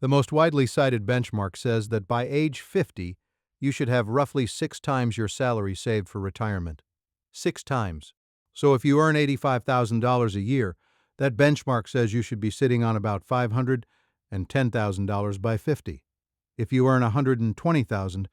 The most widely cited benchmark says that by age 50, you should have roughly 6 times your salary saved for retirement. 6 times. So if you earn $85,000 a year, that benchmark says you should be sitting on about $510,000 by 50. If you earn $120,000,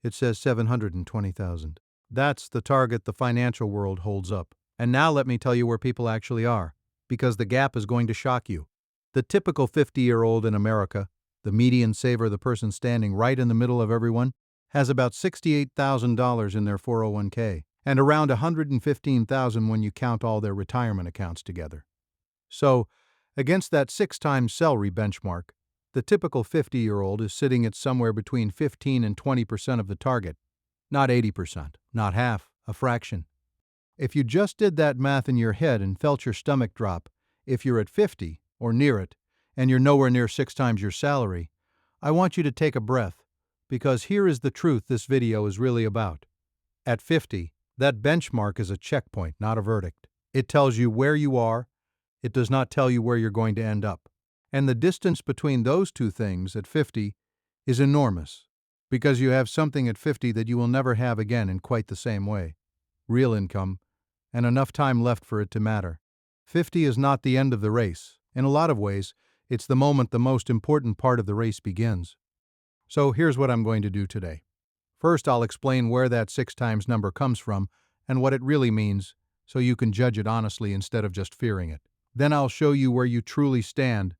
it says $720,000. That's the target the financial world holds up. And now let me tell you where people actually are, because the gap is going to shock you. The typical 50-year-old in America, the median saver, the person standing right in the middle of everyone, has about $68,000 in their 401k and around $115,000 when you count all their retirement accounts together. So, against that 6 times salary benchmark, the typical 50-year-old is sitting at somewhere between 15 and 20% of the target, not 80%, not half, a fraction. If you just did that math in your head and felt your stomach drop, if you're at 50 or near it, and you're nowhere near 6 times your salary, I want you to take a breath, because here is the truth this video is really about. At 50, that benchmark is a checkpoint, not a verdict. It tells you where you are. It does not tell you where you're going to end up. And the distance between those two things at 50 is enormous, because you have something at 50 that you will never have again in quite the same way. Real income, and enough time left for it to matter. 50 is not the end of the race. In a lot of ways, it's the moment the most important part of the race begins. So here's what I'm going to do today. First, I'll explain where that 6 times number comes from and what it really means, so you can judge it honestly instead of just fearing it. Then I'll show you where you truly stand,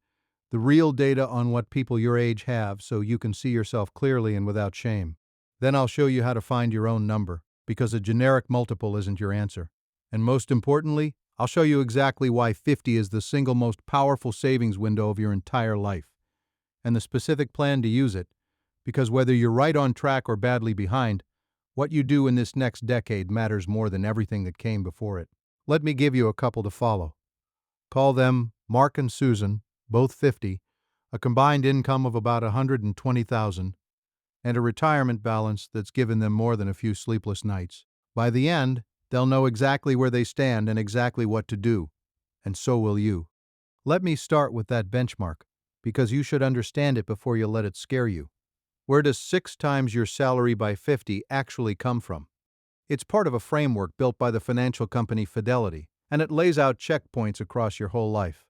the real data on what people your age have, so you can see yourself clearly and without shame. Then I'll show you how to find your own number, because a generic multiple isn't your answer. And most importantly, I'll show you exactly why 50 is the single most powerful savings window of your entire life, and the specific plan to use it, because whether you're right on track or badly behind, what you do in this next decade matters more than everything that came before it. Let me give you a couple to follow. Call them Mark and Susan, both 50, a combined income of about $120,000, and a retirement balance that's given them more than a few sleepless nights. By the end, they'll know exactly where they stand and exactly what to do, and so will you. Let me start with that benchmark, because you should understand it before you let it scare you. Where does 6 times your salary by 50 actually come from? It's part of a framework built by the financial company Fidelity, and it lays out checkpoints across your whole life.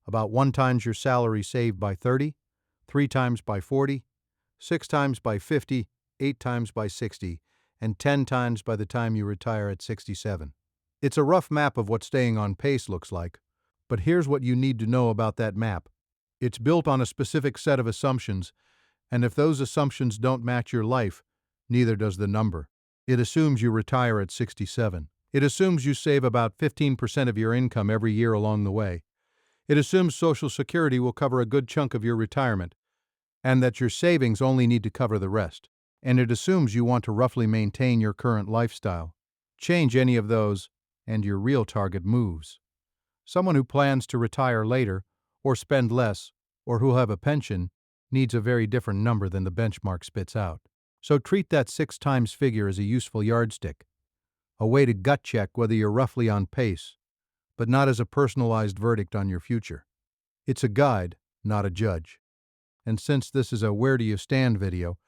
About 1 times your salary saved by 30, 3 times by 40, 6 times by 50, 8 times by 60, and 10 times by the time you retire at 67. It's a rough map of what staying on pace looks like, but here's what you need to know about that map. It's built on a specific set of assumptions, and if those assumptions don't match your life, neither does the number. It assumes you retire at 67. It assumes you save about 15% of your income every year along the way. It assumes Social Security will cover a good chunk of your retirement, and that your savings only need to cover the rest. And it assumes you want to roughly maintain your current lifestyle. Change any of those, and your real target moves. Someone who plans to retire later, or spend less, or who'll have a pension, needs a very different number than the benchmark spits out. So treat that 6 times figure as a useful yardstick, a way to gut check whether you're roughly on pace, but not as a personalized verdict on your future. It's a guide, not a judge. And since this is a Where Do You Stand video,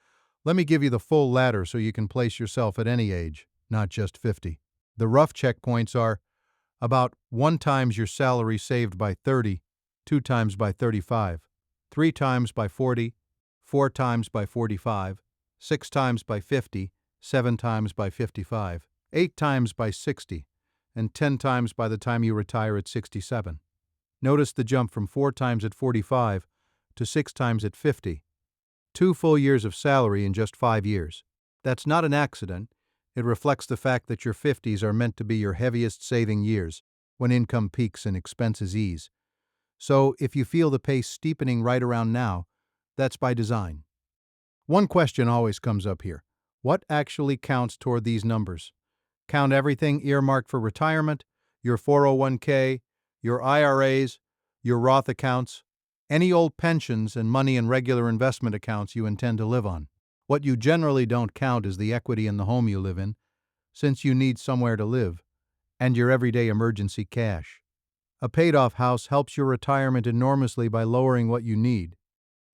let me give you the full ladder so you can place yourself at any age, not just 50. The rough checkpoints are about 1 times your salary saved by 30, 2 times by 35, 3 times by 40, 4 times by 45, 6 times by 50, 7 times by 55, 8 times by 60, and 10 times by the time you retire at 67. Notice the jump from 4 times at 45 to 6 times at 50. 2 full years of salary in just 5 years. That's not an accident. It reflects the fact that your 50s are meant to be your heaviest saving years, when income peaks and expenses ease. So if you feel the pace steepening right around now, that's by design. One question always comes up here. What actually counts toward these numbers? Count everything earmarked for retirement, your 401k, your IRAs, your Roth accounts, any old pensions and money in regular investment accounts you intend to live on. What you generally don't count is the equity in the home you live in, since you need somewhere to live, and your everyday emergency cash. A paid-off house helps your retirement enormously by lowering what you need.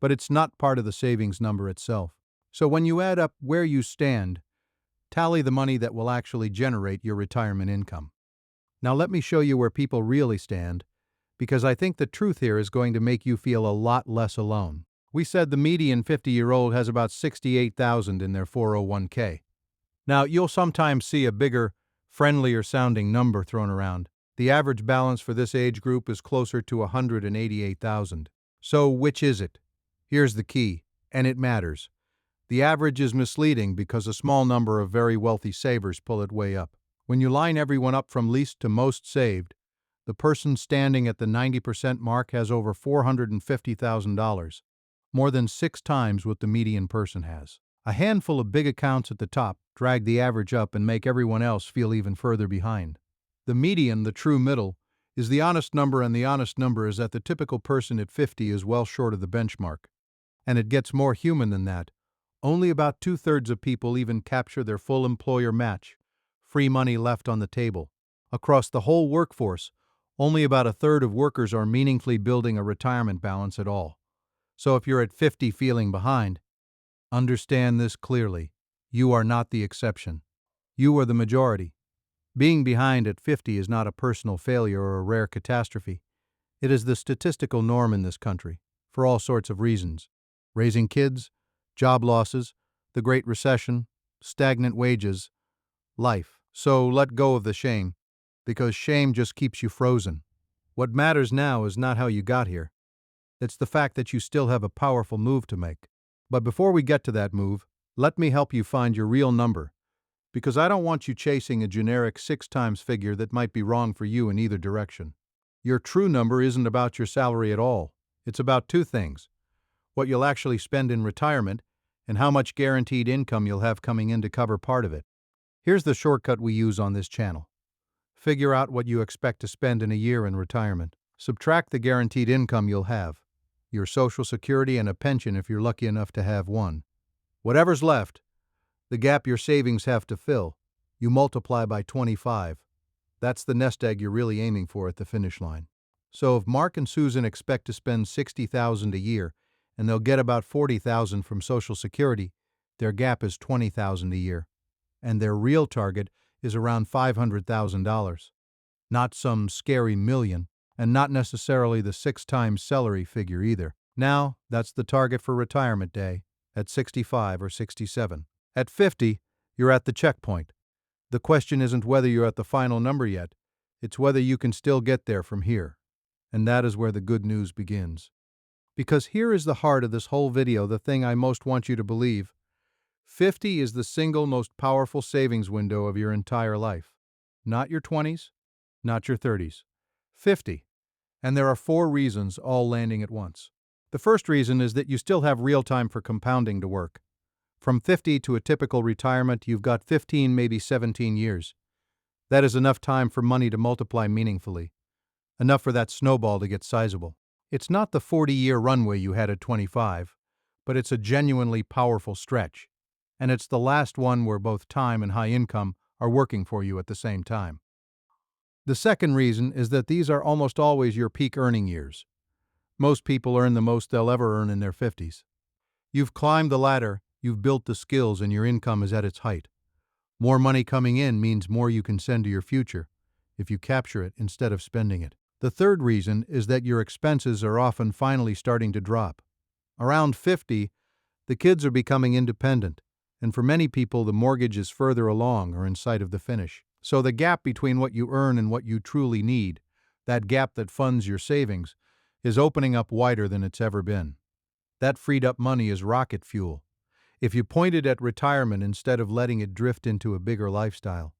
but it's not part of the savings number itself. So when you add up where you stand, tally the money that will actually generate your retirement income. Now let me show you where people really stand, because I think the truth here is going to make you feel a lot less alone. We said the median 50-year-old has about $68,000 in their 401k. Now, you'll sometimes see a bigger, friendlier sounding number thrown around. The average balance for this age group is closer to $188,000. So, which is it? Here's the key, and it matters. The average is misleading because a small number of very wealthy savers pull it way up. When you line everyone up from least to most saved, the person standing at the 90% mark has over $450,000, more than 6 times what the median person has. A handful of big accounts at the top drag the average up and make everyone else feel even further behind. The median, the true middle, is the honest number, and the honest number is that the typical person at 50 is well short of the benchmark. And it gets more human than that. Only about 2/3 of people even capture their full employer match, free money left on the table. Across the whole workforce, only about 1/3 of workers are meaningfully building a retirement balance at all. So if you're at 50 feeling behind, understand this clearly. You are not the exception. You are the majority. Being behind at 50 is not a personal failure or a rare catastrophe. It is the statistical norm in this country, for all sorts of reasons. Raising kids, job losses, the Great Recession, stagnant wages, life. So let go of the shame, because shame just keeps you frozen. What matters now is not how you got here. It's the fact that you still have a powerful move to make. But before we get to that move, let me help you find your real number, because I don't want you chasing a generic 6 times figure that might be wrong for you in either direction. Your true number isn't about your salary at all. It's about 2 things: what you'll actually spend in retirement and how much guaranteed income you'll have coming in to cover part of it. Here's the shortcut we use on this channel. Figure out what you expect to spend in a year in retirement. Subtract the guaranteed income you'll have, your Social Security and a pension if you're lucky enough to have one. Whatever's left, the gap your savings have to fill, you multiply by 25. That's the nest egg you're really aiming for at the finish line. So if Mark and Susan expect to spend $60,000 a year and they'll get about $40,000 from Social Security, their gap is $20,000 a year, and their real target is around $500,000. Not some scary million, and not necessarily the 6 times salary figure either. Now, that's the target for retirement day, at 65 or 67. At 50, you're at the checkpoint. The question isn't whether you're at the final number yet, it's whether you can still get there from here. And that is where the good news begins. Because here is the heart of this whole video, the thing I most want you to believe. 50 is the single most powerful savings window of your entire life. Not your 20s, not your 30s. 50. And there are 4 reasons, all landing at once. The first reason is that you still have real time for compounding to work. From 50 to a typical retirement, you've got 15, maybe 17 years. That is enough time for money to multiply meaningfully. Enough for that snowball to get sizable. It's not the 40-year runway you had at 25, but it's a genuinely powerful stretch. And it's the last one where both time and high income are working for you at the same time. The second reason is that these are almost always your peak earning years. Most people earn the most they'll ever earn in their 50s. You've climbed the ladder, you've built the skills, and your income is at its height. More money coming in means more you can send to your future, if you capture it instead of spending it. The third reason is that your expenses are often finally starting to drop. Around 50, the kids are becoming independent, and for many people the mortgage is further along or in sight of the finish. So the gap between what you earn and what you truly need, that gap that funds your savings, is opening up wider than it's ever been. That freed up money is rocket fuel, if you point it at retirement instead of letting it drift into a bigger lifestyle.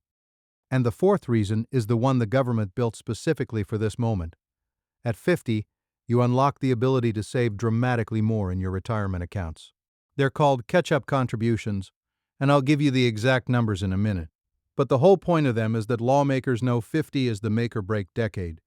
And the fourth reason is the one the government built specifically for this moment. At 50, you unlock the ability to save dramatically more in your retirement accounts. They're called catch-up contributions, and I'll give you the exact numbers in a minute. But the whole point of them is that lawmakers know 50 is the make-or-break decade,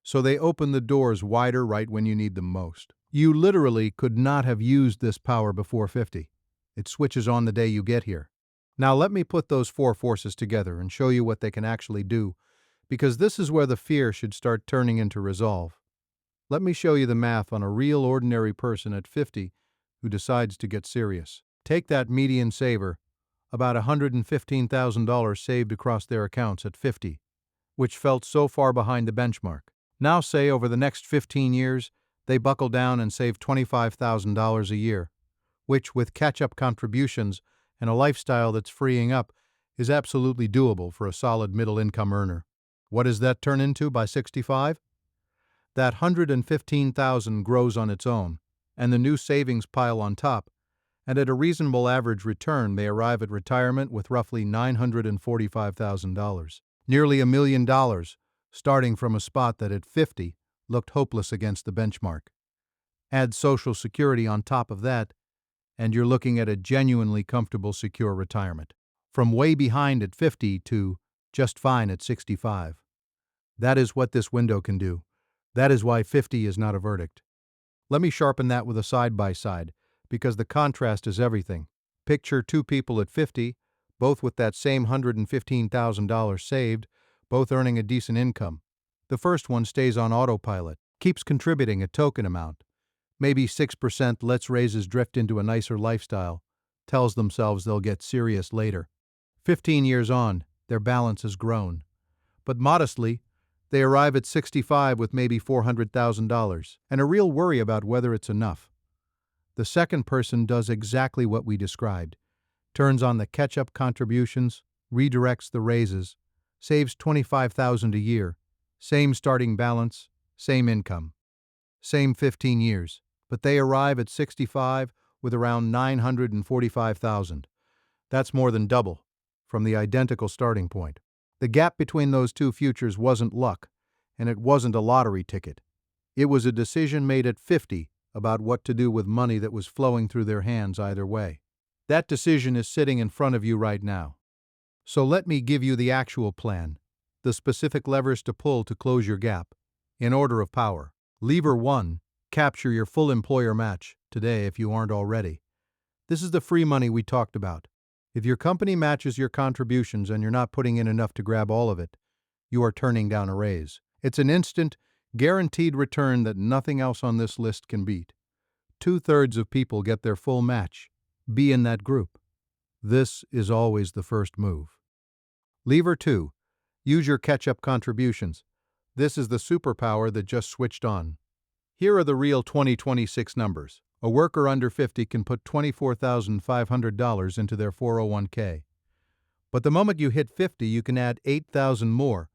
so they open the doors wider right when you need them most. You literally could not have used this power before 50. It switches on the day you get here. Now let me put those 4 forces together and show you what they can actually do, because this is where the fear should start turning into resolve. Let me show you the math on a real ordinary person at 50 who decides to get serious. Take that median saver, about $115,000 saved across their accounts at 50, which felt so far behind the benchmark. Now say over the next 15 years, they buckle down and save $25,000 a year, which, with catch-up contributions and a lifestyle that's freeing up, is absolutely doable for a solid middle-income earner. What does that turn into by 65? That $115,000 grows on its own, and the new savings pile on top, and at a reasonable average return they arrive at retirement with roughly $945,000. Nearly $1 million, starting from a spot that at 50 looked hopeless against the benchmark. Add Social Security on top of that, and you're looking at a genuinely comfortable, secure retirement. From way behind at 50 to just fine at 65. That is what this window can do. That is why 50 is not a verdict. Let me sharpen that with a side-by-side, because the contrast is everything. Picture two people at 50, both with that same $115,000 saved, both earning a decent income. The first one stays on autopilot, keeps contributing a token amount. Maybe 6% lets raises drift into a nicer lifestyle, tells themselves they'll get serious later. 15 years on, their balance has grown. But modestly, they arrive at 65 with maybe $400,000, and a real worry about whether it's enough. The second person does exactly what we described, turns on the catch-up contributions, redirects the raises, saves $25,000 a year, same starting balance, same income, same 15 years, but they arrive at 65 with around $945,000. That's more than double from the identical starting point. The gap between those two futures wasn't luck, and it wasn't a lottery ticket. It was a decision made at 50 about what to do with money that was flowing through their hands either way. That decision is sitting in front of you right now. So let me give you the actual plan, the specific levers to pull to close your gap, in order of power. Lever 1, capture your full employer match today if you aren't already. This is the free money we talked about. If your company matches your contributions and you're not putting in enough to grab all of it, you are turning down a raise. It's an instant, guaranteed return that nothing else on this list can beat. 2/3 of people get their full match. Be in that group. This is always the first move. Lever 2, use your catch-up contributions. This is the superpower that just switched on. Here are the real 2026 numbers. A worker under 50 can put $24,500 into their 401k. But the moment you hit 50, you can add $8,000 more,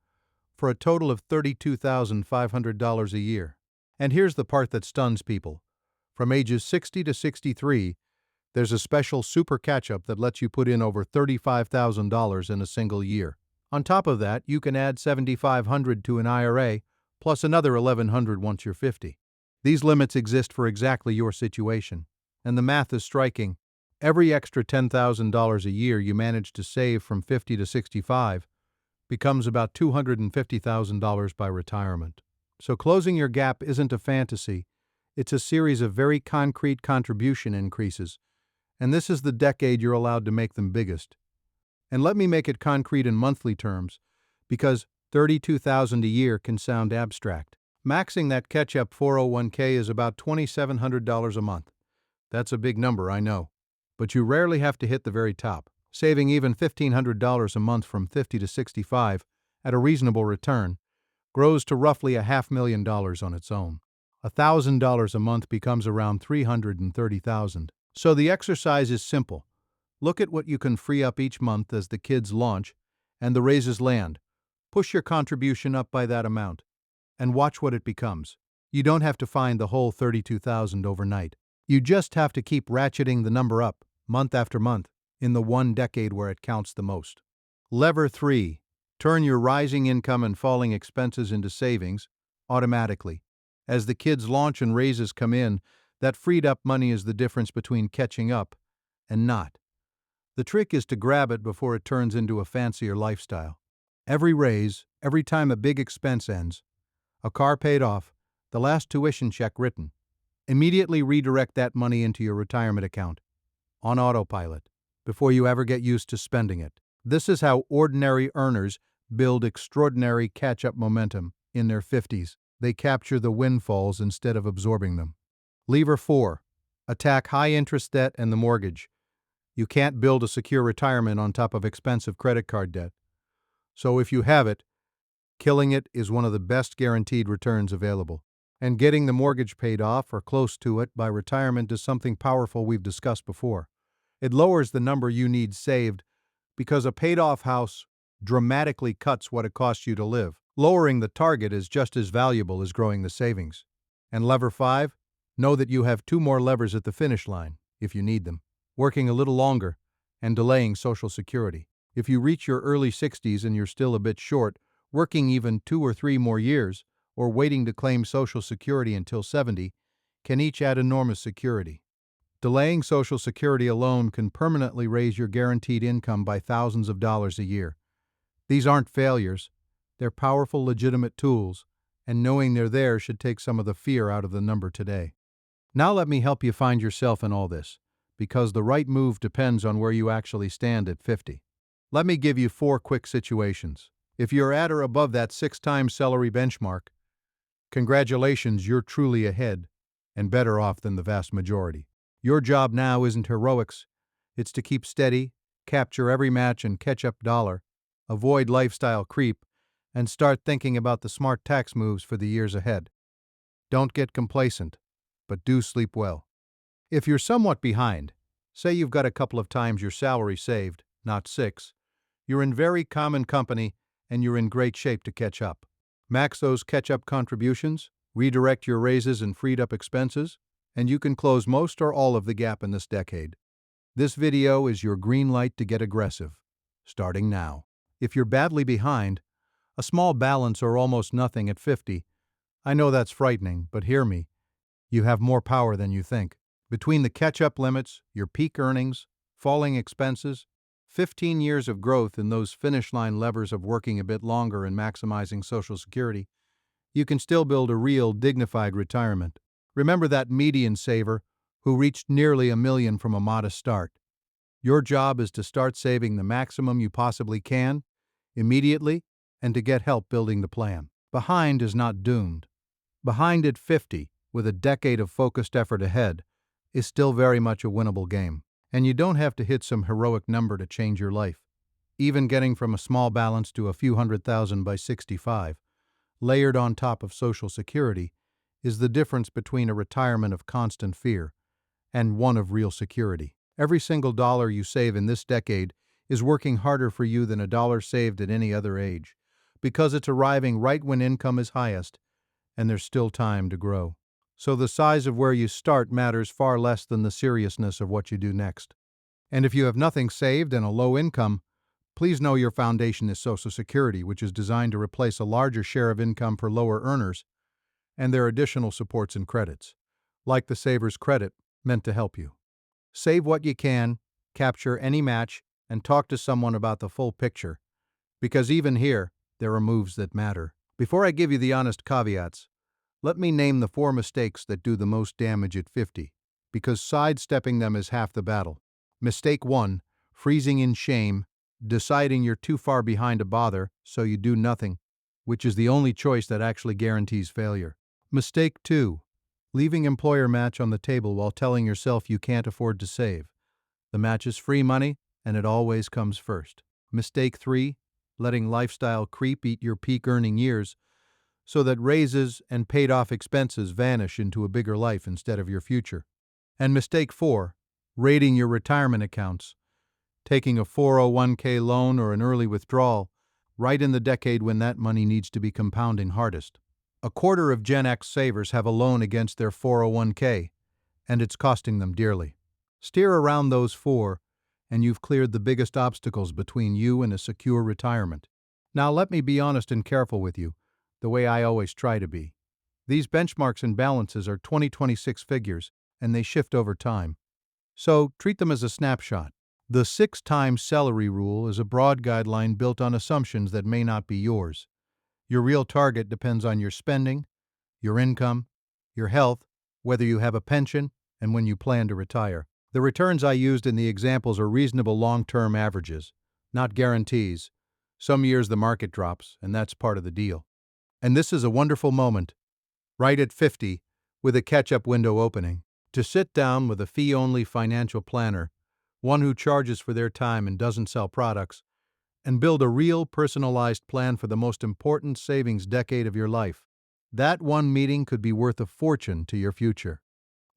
for a total of $32,500 a year. And here's the part that stuns people. From ages 60 to 63, there's a special super catch-up that lets you put in over $35,000 in a single year. On top of that, you can add $7,500 to an IRA, plus another $1,100 once you're 50. These limits exist for exactly your situation, and the math is striking. Every extra $10,000 a year you manage to save from 50 to 65 becomes about $250,000 by retirement. So closing your gap isn't a fantasy, it's a series of very concrete contribution increases, and this is the decade you're allowed to make them biggest. And let me make it concrete in monthly terms, because $32,000 a year can sound abstract. Maxing that catch-up 401k is about $2,700 a month. That's a big number, I know, but you rarely have to hit the very top. Saving even $1,500 a month from 50 to 65 at a reasonable return grows to roughly $500,000 on its own. $1,000 a month becomes around $330,000. So the exercise is simple. Look at what you can free up each month as the kids launch and the raises land. Push your contribution up by that amount, and watch what it becomes. You don't have to find the whole $32,000 overnight. You just have to keep ratcheting the number up, month after month, in the one decade where it counts the most. Lever 3. Turn your rising income and falling expenses into savings automatically. As the kids launch and raises come in, that freed up money is the difference between catching up and not. The trick is to grab it before it turns into a fancier lifestyle. Every raise, every time a big expense ends, a car paid off, the last tuition check written, immediately redirect that money into your retirement account, on autopilot, before you ever get used to spending it. This is how ordinary earners build extraordinary catch-up momentum in their 50s. They capture the windfalls instead of absorbing them. Lever 4. Attack high-interest debt and the mortgage. You can't build a secure retirement on top of expensive credit card debt. So if you have it, killing it is one of the best guaranteed returns available. And getting the mortgage paid off or close to it by retirement is something powerful we've discussed before. It lowers the number you need saved because a paid-off house dramatically cuts what it costs you to live. Lowering the target is just as valuable as growing the savings. And lever 5, know that you have 2 more levers at the finish line, if you need them. Working a little longer and delaying Social Security. If you reach your early 60s and you're still a bit short, working even 2 or 3 more years, or waiting to claim Social Security until 70, can each add enormous security. Delaying Social Security alone can permanently raise your guaranteed income by thousands of dollars a year. These aren't failures. They're powerful, legitimate tools, and knowing they're there should take some of the fear out of the number today. Now let me help you find yourself in all this, because the right move depends on where you actually stand at 50. Let me give you 4 quick situations. If you're at or above that 6-time salary benchmark, congratulations, you're truly ahead and better off than the vast majority. Your job now isn't heroics. It's to keep steady, capture every match and catch-up dollar, avoid lifestyle creep, and start thinking about the smart tax moves for the years ahead. Don't get complacent, but do sleep well. If you're somewhat behind, say you've got a couple of times your salary saved, not 6, you're in very common company and you're in great shape to catch up. Max those catch-up contributions, redirect your raises and freed-up expenses, and you can close most or all of the gap in this decade. This video is your green light to get aggressive, starting now. If you're badly behind, a small balance or almost nothing at 50, I know that's frightening, but hear me, you have more power than you think. Between the catch-up limits, your peak earnings, falling expenses, 15 years of growth in those finish line levers of working a bit longer and maximizing Social Security, you can still build a real, dignified retirement. Remember that median saver who reached nearly $1 million from a modest start. Your job is to start saving the maximum you possibly can, immediately, and to get help building the plan. Behind is not doomed. Behind at 50, with a decade of focused effort ahead, is still very much a winnable game. And you don't have to hit some heroic number to change your life. Even getting from a small balance to a few $100,000 by 65, layered on top of Social Security, is the difference between a retirement of constant fear and one of real security. Every single dollar you save in this decade is working harder for you than a dollar saved at any other age, because it's arriving right when income is highest and there's still time to grow. So the size of where you start matters far less than the seriousness of what you do next. And if you have nothing saved and a low income, please know your foundation is Social Security, which is designed to replace a larger share of income for lower earners, and there are additional supports and credits, like the Saver's Credit, meant to help you. Save what you can, capture any match, and talk to someone about the full picture, because even here, there are moves that matter. Before I give you the honest caveats, let me name the 4 mistakes that do the most damage at 50, because sidestepping them is half the battle. Mistake 1, freezing in shame, deciding you're too far behind to bother, so you do nothing, which is the only choice that actually guarantees failure. Mistake 2, leaving employer match on the table while telling yourself you can't afford to save. The match is free money, and it always comes first. Mistake 3, letting lifestyle creep eat your peak earning years so that raises and paid-off expenses vanish into a bigger life instead of your future. And mistake 4, raiding your retirement accounts, taking a 401k loan or an early withdrawal right in the decade when that money needs to be compounding hardest. A quarter of Gen X savers have a loan against their 401k, and it's costing them dearly. Steer around those 4, and you've cleared the biggest obstacles between you and a secure retirement. Now let me be honest and careful with you, the way I always try to be. These benchmarks and balances are 2026 figures, and they shift over time. So treat them as a snapshot. The 6-time salary rule is a broad guideline built on assumptions that may not be yours. Your real target depends on your spending, your income, your health, whether you have a pension, and when you plan to retire. The returns I used in the examples are reasonable long-term averages, not guarantees. Some years the market drops, and that's part of the deal. And this is a wonderful moment right at 50, with a catch-up window opening, to sit down with a fee-only financial planner, one who charges for their time and doesn't sell products, and build a real personalized plan for the most important savings decade of your life. That one meeting could be worth a fortune to your future.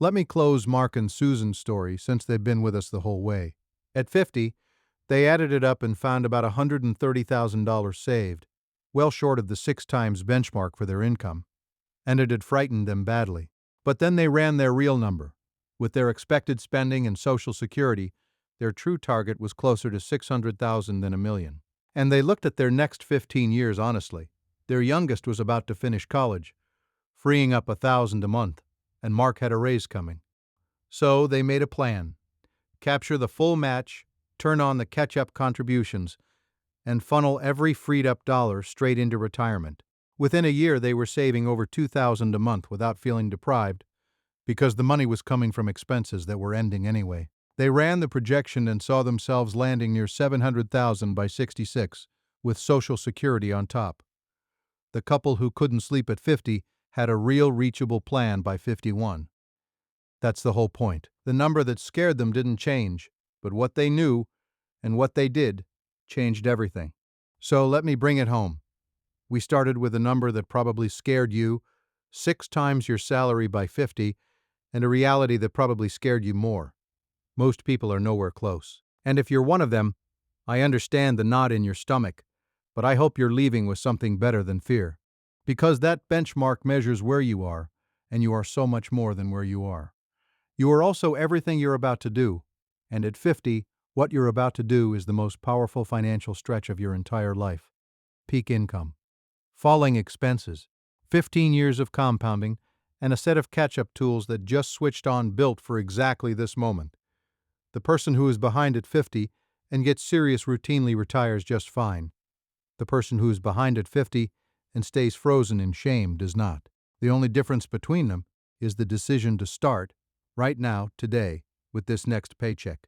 Let me close Mark and Susan's story since they've been with us the whole way. At 50, they added it up and found about $130,000 saved, well short of the 6 times benchmark for their income, and it had frightened them badly. But then they ran their real number. With their expected spending and Social Security, their true target was closer to $600,000 than $1 million. And they looked at their next 15 years honestly. Their youngest was about to finish college, freeing up $1,000 a month, and Mark had a raise coming. So they made a plan: capture the full match, turn on the catch-up contributions, and funnel every freed-up dollar straight into retirement. Within a year, they were saving over $2,000 a month without feeling deprived, because the money was coming from expenses that were ending anyway. They ran the projection and saw themselves landing near $700,000 by 66, with Social Security on top. The couple who couldn't sleep at 50 had a real reachable plan by 51. That's the whole point. The number that scared them didn't change, but what they knew and what they did changed everything. So let me bring it home. We started with a number that probably scared you, 6 times your salary by 50, and a reality that probably scared you more. Most people are nowhere close. And if you're one of them, I understand the knot in your stomach, but I hope you're leaving with something better than fear. Because that benchmark measures where you are, and you are so much more than where you are. You are also everything you're about to do, and at 50, what you're about to do is the most powerful financial stretch of your entire life. Peak income, falling expenses, 15 years of compounding, and a set of catch-up tools that just switched on built for exactly this moment. The person who is behind at 50 and gets serious routinely retires just fine. The person who is behind at 50 and stays frozen in shame does not. The only difference between them is the decision to start, right now, today, with this next paycheck.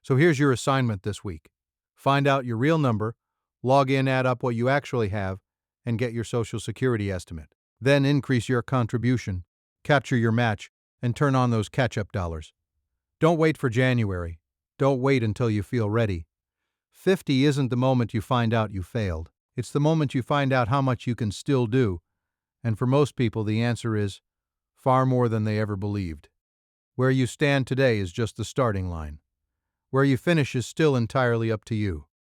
So here's your assignment this week. Find out your real number, log in, add up what you actually have, and get your Social Security estimate. Then increase your contribution, capture your match, and turn on those catch-up dollars. Don't wait for January. Don't wait until you feel ready. 50 isn't the moment you find out you failed. It's the moment you find out how much you can still do. And for most people, the answer is far more than they ever believed. Where you stand today is just the starting line. Where you finish is still entirely up to you.